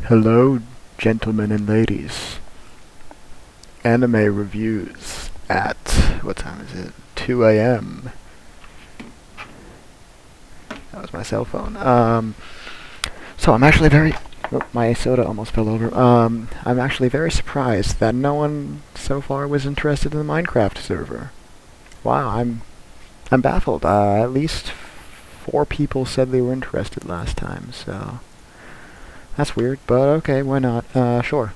Hello, gentlemen and ladies. Anime reviews at, what time is it? 2 a.m. That was my cell phone. So I'm actually very, oh, my soda almost fell over. I'm actually very surprised that no one so far was interested in the Minecraft server. Wow, I'm baffled. At least 4 people said they were interested last time, so that's weird, but okay, why not? Sure.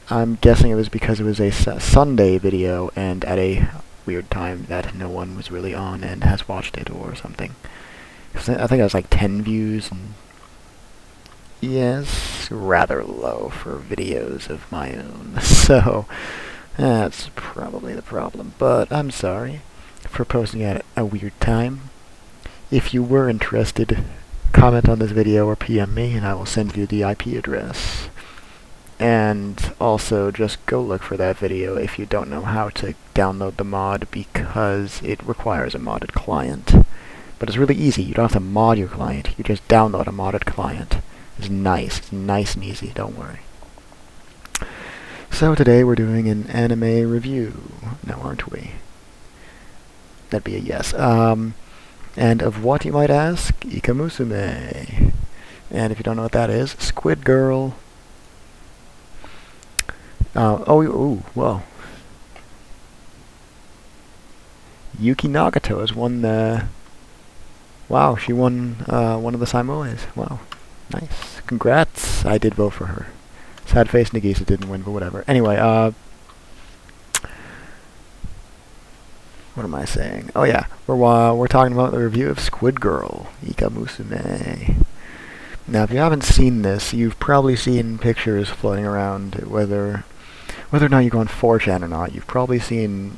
I'm guessing it was because it was a Sunday video and at a weird time that no one was really on and has watched it or something. I think it was like 10 views, and yes, rather low for videos of my own. So that's probably the problem, but I'm sorry for posting at a weird time. If you were interested, comment on this video or PM me and I will send you the IP address. And also, just go look for that video if you don't know how to download the mod, because it requires a modded client. But it's really easy. You don't have to mod your client. You just download a modded client. It's nice. It's nice and easy. Don't worry. So today we're doing an anime review. Now, aren't we? That'd be a yes. And of what, you might ask? Ikamusume. And if you don't know what that is, Squid Girl. Well. Yuki Nagato has won the... Wow, she won one of the Samoas. Wow, nice. Congrats. I did vote for her. Sad face Nagisa didn't win, but whatever. Anyway, what am I saying? Oh yeah, we're talking about the review of Squid Girl, Ikamusume. Now, if you haven't seen this, you've probably seen pictures floating around, whether or not you go on 4chan or not, you've probably seen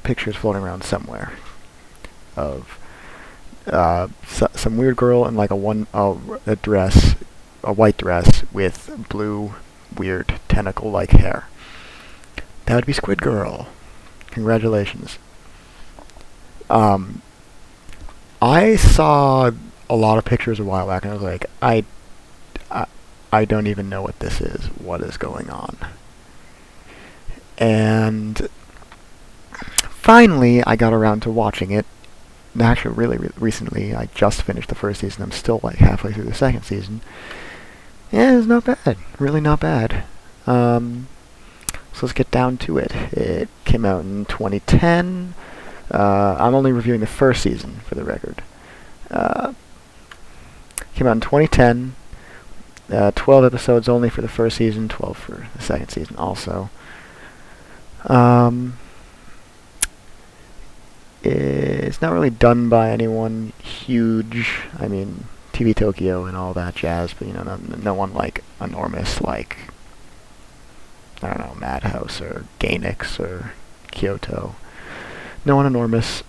pictures floating around somewhere of some weird girl in like a white dress with blue, weird tentacle-like hair. That would be Squid Girl. Congratulations. I saw a lot of pictures a while back, and I was like, I don't even know what this is. What is going on? And finally, I got around to watching it. Actually, really recently. I just finished the first season. I'm still like halfway through the second season. Yeah, it's not bad. Really not bad. So let's get down to it. It came out in 2010. I'm only reviewing the first season, for the record. Came out in 2010. 12 episodes only for the first season, 12 for the second season also. It's not really done by anyone huge. I mean, TV Tokyo and all that jazz, but no one like enormous, like, I don't know, Madhouse or Gainax or Kyoto. No one enormous.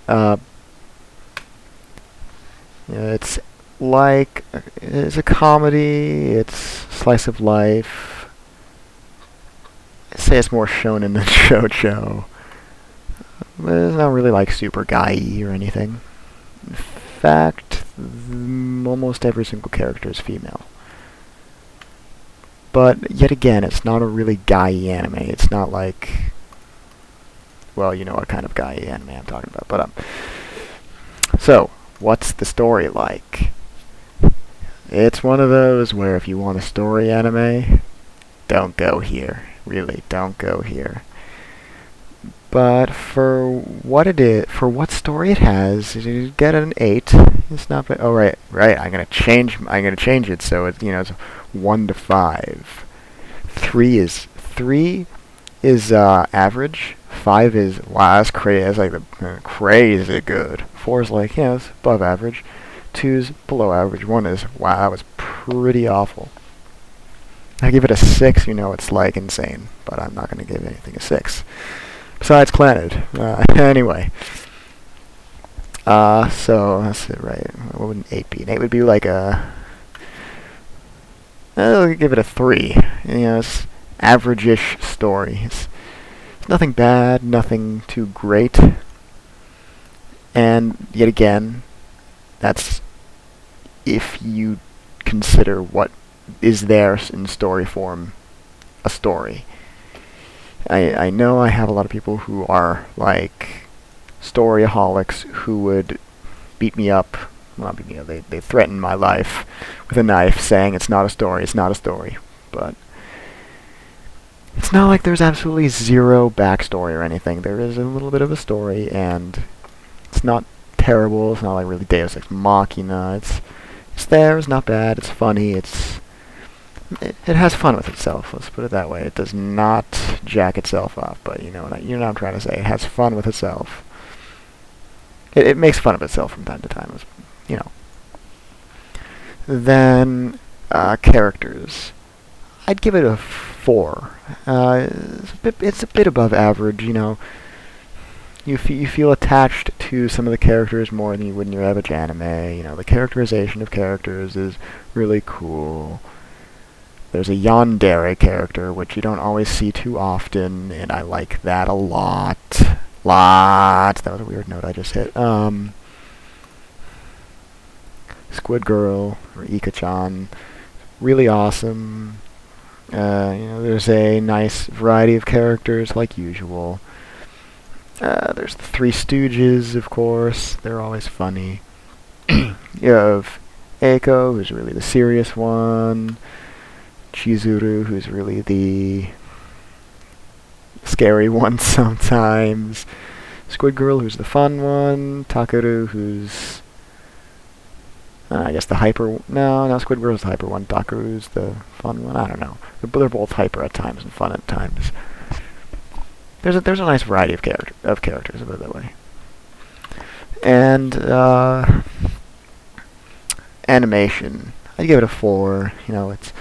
It's a comedy. It's slice of life. I'd say it's more shonen than shoujo. But it's not really like super guy-y or anything. In fact, almost every single character is female. But yet again, it's not a really guy-y anime. It's not like, well, you know what kind of guy-y anime I'm talking about. But so what's the story like? It's one of those where if you want a story anime, don't go here. Really, don't go here. But for what it is, for what story it has, you get an 8. It's not. Oh right. I'm gonna change it so it's it's 1 to 5. 3 is average. 5 is wow, that's crazy. That's like the crazy good. 4 is like it's above average. 2 is below average. 1 is wow, that was pretty awful. I give it a 6. It's like insane, but I'm not gonna give anything a 6. Besides Planet. Anyway. So, that's it, right. What would an 8 be? An 8 would be like I'll give it a 3. It's average-ish story. It's nothing bad, nothing too great. And, yet again, that's if you consider what is there in story form a story. I know I have a lot of people who are like storyaholics who would beat me up. Well, not beat me up. They threaten my life with a knife, saying it's not a story. It's not a story. But it's not like there's absolutely zero backstory or anything. There is a little bit of a story, and it's not terrible. It's not like really Deus Ex Machina. It's there. It's not bad. It's funny. It has fun with itself. Let's put it that way. It does not jack itself up. But you know what I'm trying to say. It has fun with itself. It makes fun of itself from time to time. You know. Then characters. I'd give it a 4. It's a bit above average. You know. You feel attached to some of the characters more than you would in your average anime. You know, the characterization of characters is really cool. There's a yandere character, which you don't always see too often, and I like that a lot. That was a weird note I just hit. Squid Girl, or Ika-chan, really awesome. You know, there's a nice variety of characters, like usual. There's the Three Stooges, of course. They're always funny. You have Eiko, who's really the serious one. Chizuru, who's really the scary one sometimes. Squid Girl, who's the fun one. Takeru, who's I guess the hyper. No, Squid Girl's the hyper one. Takeru's the fun one. I don't know. They're both hyper at times and fun at times. There's a nice variety of characters, put it that way. And animation, I'd give it a 4. You know, it's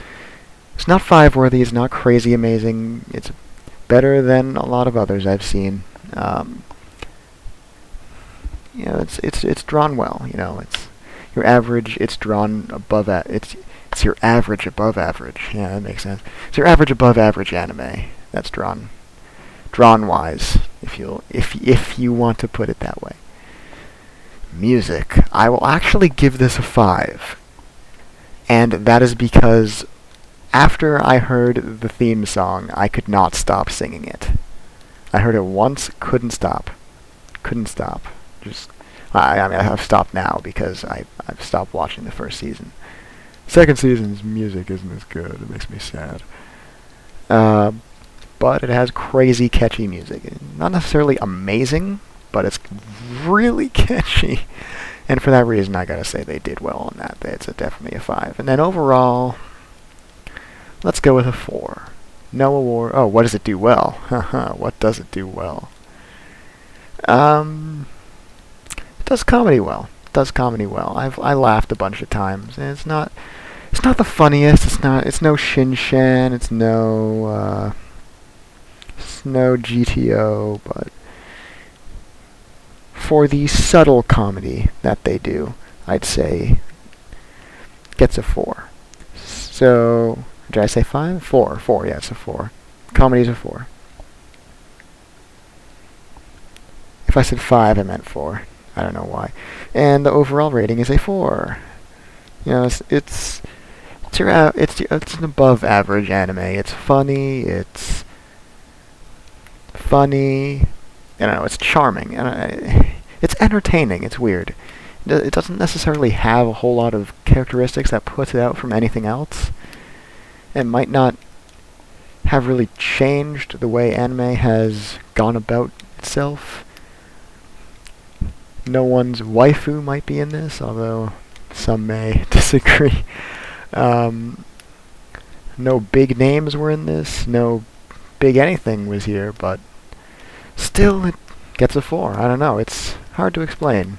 not 5 worthy. It's not crazy amazing. It's better than a lot of others I've seen. You know, it's drawn well. You know, it's your average. It's drawn above it's your average above average. Yeah, that makes sense. It's your average above average anime that's drawn wise, if you want to put it that way. Music, I will actually give this a 5, and that is because after I heard the theme song, I could not stop singing it. I heard it once, couldn't stop. Just, I mean, I have stopped now because I've stopped watching the first season. Second season's music isn't as good. It makes me sad. But it has crazy catchy music. Not necessarily amazing, but it's really catchy. And for that reason, I gotta say they did well on that. It's definitely a 5. And then overall, let's go with a 4. No award. Oh, what does it do well? Haha, what does it do well? It does comedy well. I laughed a bunch of times, and it's not the funniest. It's no Shin-chan. It's no GTO, but for the subtle comedy that they do, I'd say gets a 4. So, did I say 5? 4. Yeah, it's a 4. Comedy's a 4. If I said 5, I meant 4. I don't know why. And the overall rating is a 4. You know, it's an above average anime. It's funny. I don't know, it's charming, and it's entertaining. It's weird. It doesn't necessarily have a whole lot of characteristics that puts it out from anything else. It might not have really changed the way anime has gone about itself. No one's waifu might be in this, although some may disagree. No big names were in this. No big anything was here, but still, it gets a 4. I don't know. It's hard to explain.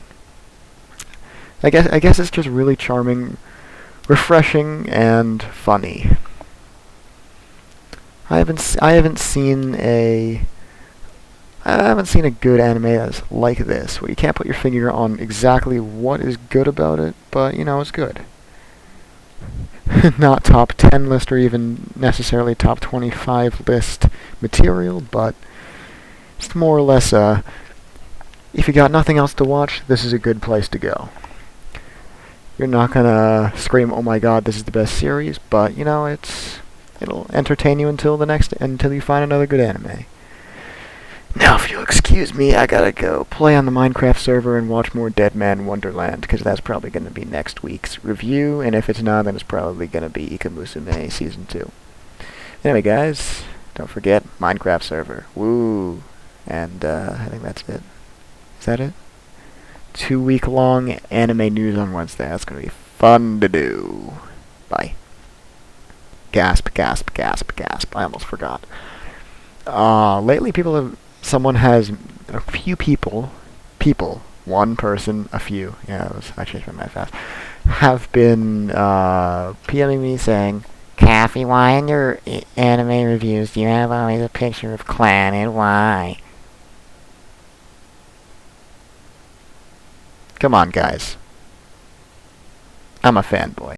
I guess it's just really charming, refreshing, and funny. I haven't seen a good anime that's like this, where you can't put your finger on exactly what is good about it, but you know it's good. Not top 10 list or even necessarily top 25 list material, but it's more or less if you got nothing else to watch, this is a good place to go. You're not gonna scream, "Oh my God, this is the best series," but you know it'll entertain you until you find another good anime. Now, if you'll excuse me, I gotta go play on the Minecraft server and watch more Dead Man Wonderland, because that's probably gonna be next week's review, and if it's not, then it's probably gonna be Ikamusume Season 2. Anyway, guys, don't forget, Minecraft server. Woo! And, I think that's it. Is that it? 2-week-long anime news on Wednesday. That's gonna be fun to do. Bye. Gasp, gasp, gasp, gasp. I almost forgot. Lately someone has, a few people, one person, a few, yeah, I changed my mind fast, have been, PMing me saying, "Kathy, why in your anime reviews do you have always a picture of Clan and why?" Come on, guys. I'm a fanboy.